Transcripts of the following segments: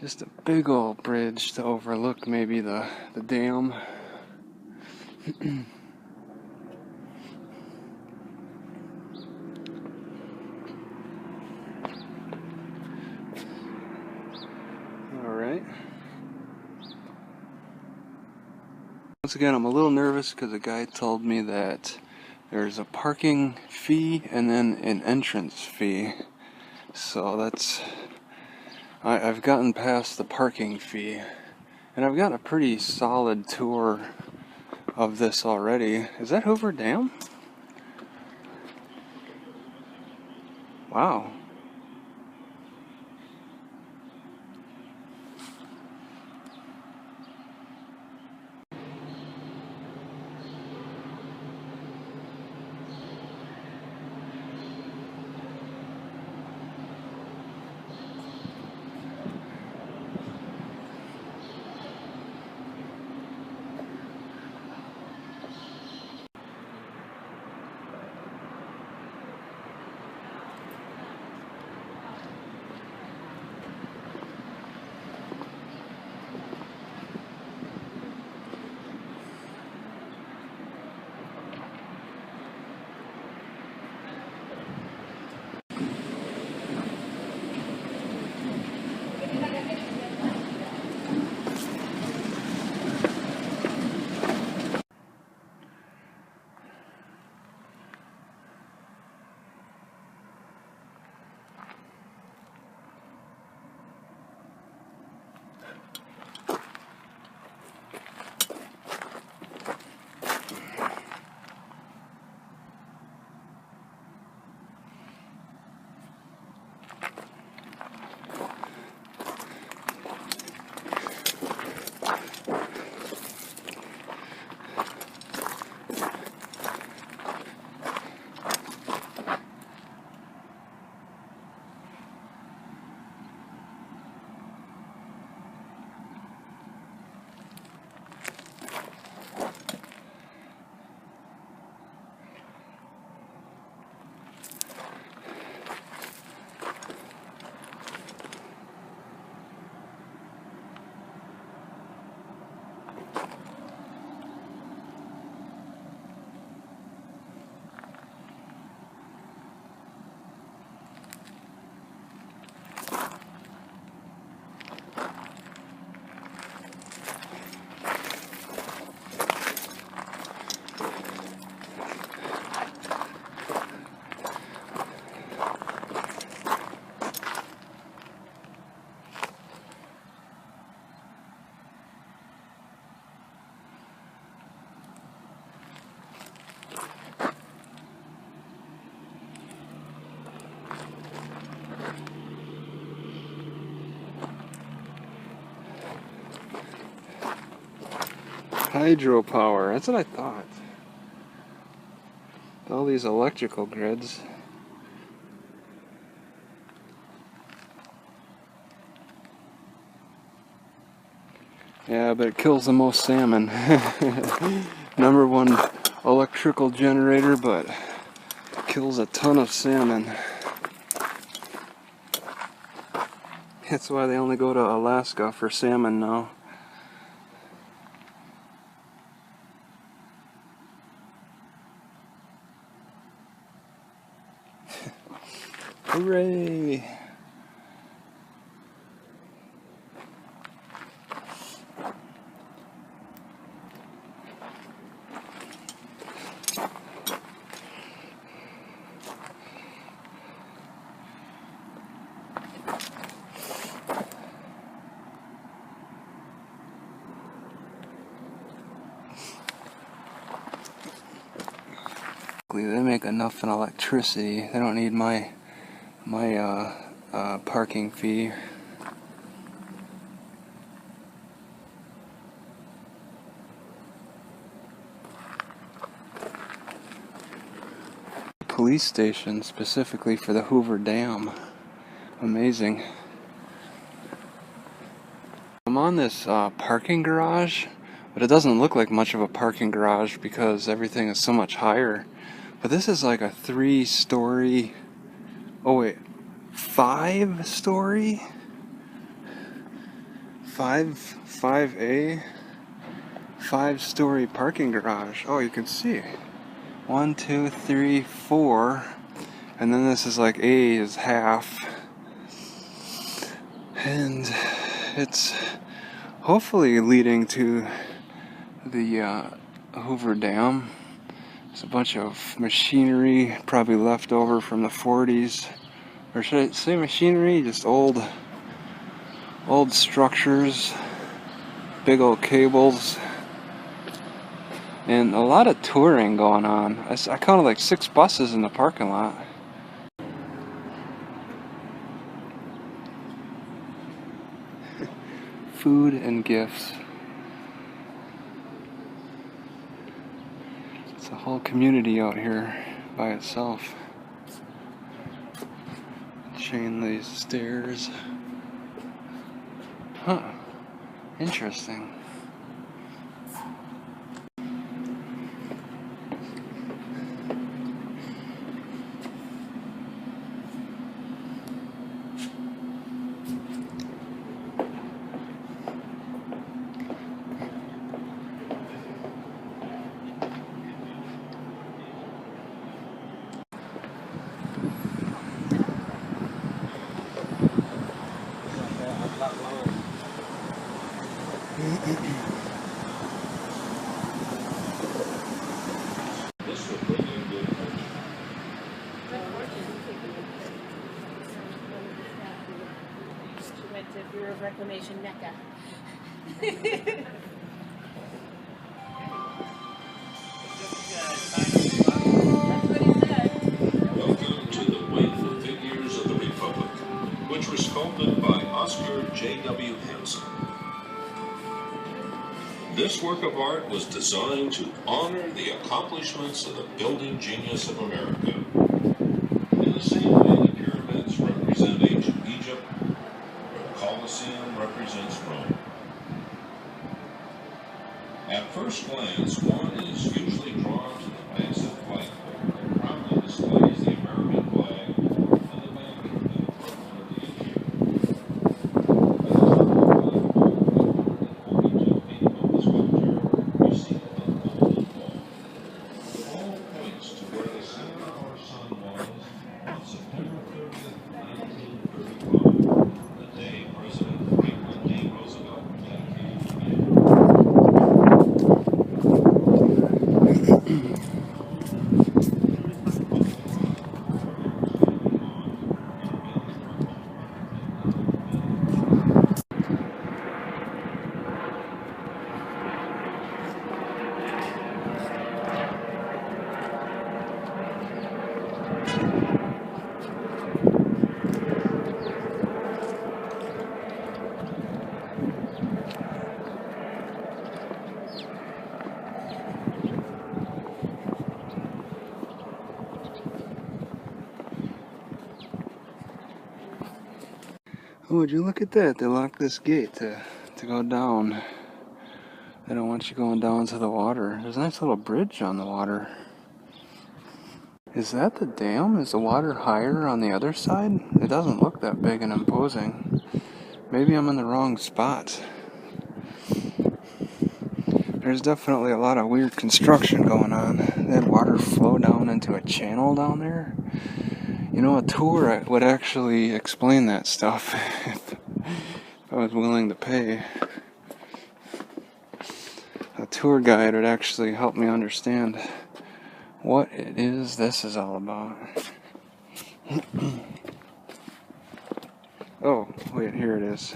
Just a big old bridge to overlook maybe the dam. Alright. Once again, I'm a little nervous because the guy told me that there's a parking fee and then an entrance fee. So that's... I've gotten past the parking fee, and I've got a pretty solid tour of this already. Is that Hoover Dam? Wow. Hydropower, that's what I thought. All these electrical grids. Yeah, but it kills the most salmon. Number one electrical generator, but kills a ton of salmon. That's why they only go to Alaska for salmon now. Hooray! They make enough in electricity. They don't need my parking fee. Police station specifically for the Hoover Dam. Amazing. I'm on this parking garage, but it doesn't look like much of a parking garage because everything is so much higher. But this is like a 3-story, oh wait, 5-story 5A, 5-story parking garage. Oh, you can see 1, 2, 3, 4, and then this is like A is half, and it's hopefully leading to the Hoover Dam. There's a bunch of machinery probably left over from the 40s, or should I say machinery? Just old structures, big old cables, and a lot of touring going on. I counted like 6 buses in the parking lot. Food and gifts. It's a whole community out here by itself. Chain these stairs. Huh. Interesting. Bureau of Reclamation Mecca. Welcome to the Winged Figures of the Republic, which were sculpted by Oscar J.W. Heinze. This work of art was designed to honor the accomplishments of the building genius of America. In the same way the pyramids represent ancient Egypt, the Colosseum represents Rome. At first glance, one is usually drawn to the massive flagpole that proudly displays the American flag and the banner of the Department of the Interior. As the flagpole at 42 feet above the sculpture, you see the golden ball. All points to where the center of our sun was on September 30th, 1935, the day President Franklin D. Roosevelt dedicated the banner. Oh, would you look at that? They locked this gate to go down. They don't want you going down to the water. There's a nice little bridge on the water. Is that the dam? Is the water higher on the other side? It doesn't look that big and imposing. Maybe I'm in the wrong spot. There's definitely a lot of weird construction going on. They had water flow down into a channel down there. You know, a tour would actually explain that stuff if I was willing to pay. A tour guide would actually help me understand what it is this is all about. Oh, wait, here it is.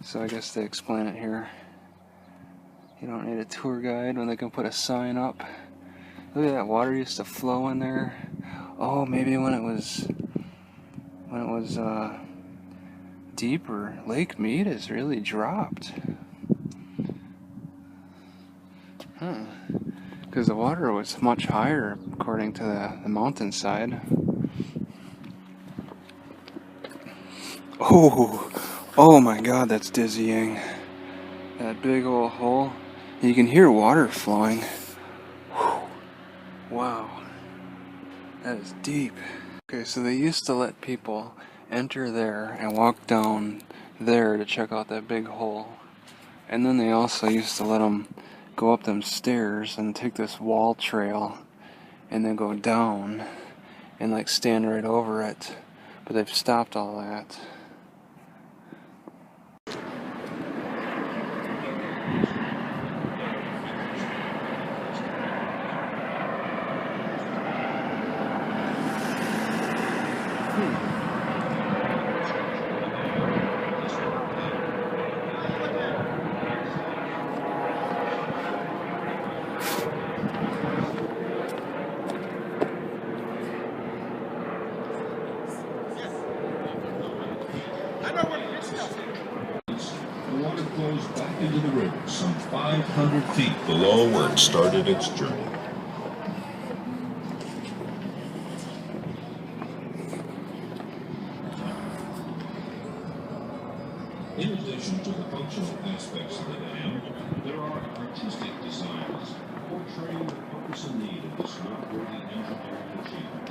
So I guess they explain it here. You don't need a tour guide when they can put a sign up. Look at that, water used to flow in there. Oh, maybe when it was deeper. Lake Mead has really dropped. Because the water was much higher according to the mountainside. Oh my God, that's dizzying. That big old hole. You can hear water flowing. Whew. Wow, that is deep. Okay, so they used to let people enter there and walk down there to check out that big hole. And then they also used to let them go up them stairs and take this wall trail and then go down and like stand right over it. But they've stopped all that. The water flows back into the river some 500 feet below where it started its journey. In addition to the functional aspects of the dam, there are artistic designs portraying the purpose and need of this noteworthy engineering achievement.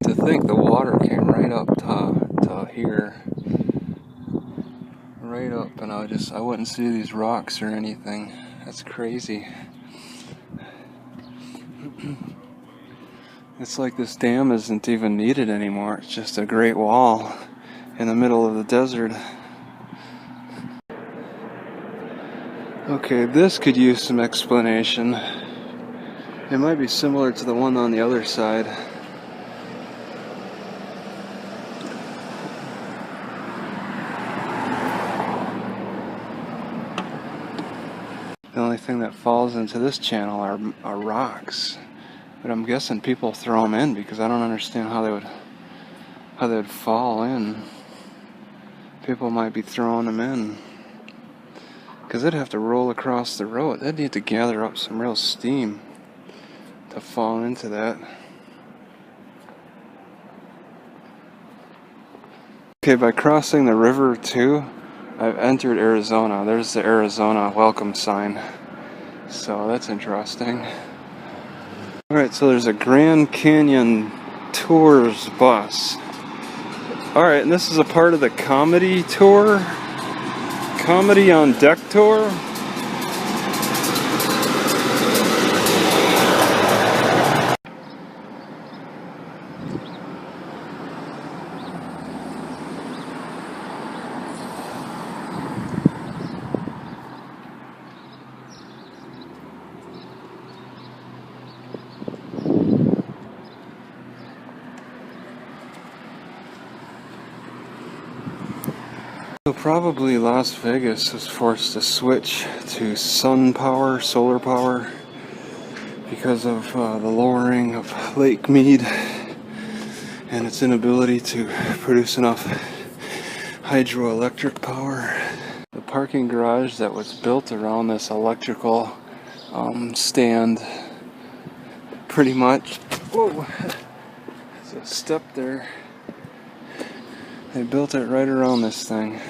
To think the water came right up to here, right up, and I wouldn't see these rocks or anything. That's crazy. It's like this dam isn't even needed anymore. It's just a great wall in the middle of the desert. Okay, this could use some explanation. It might be similar to the one on the other side. The only thing that falls into this channel are rocks, but I'm guessing people throw them in because I don't understand how they would fall in. People might be throwing them in because they'd have to roll across the road. They'd need to gather up some real steam to fall into that. Okay, by crossing the river too, I've entered Arizona. There's the Arizona welcome sign. So that's interesting. Alright, so there's a Grand Canyon Tours bus. Alright, and this is a part of the comedy tour. Comedy on Deck tour. So probably Las Vegas was forced to switch to sun power, solar power, because of the lowering of Lake Mead and its inability to produce enough hydroelectric power. The parking garage that was built around this electrical stand, pretty much, whoa, there's a step there. They built it right around this thing.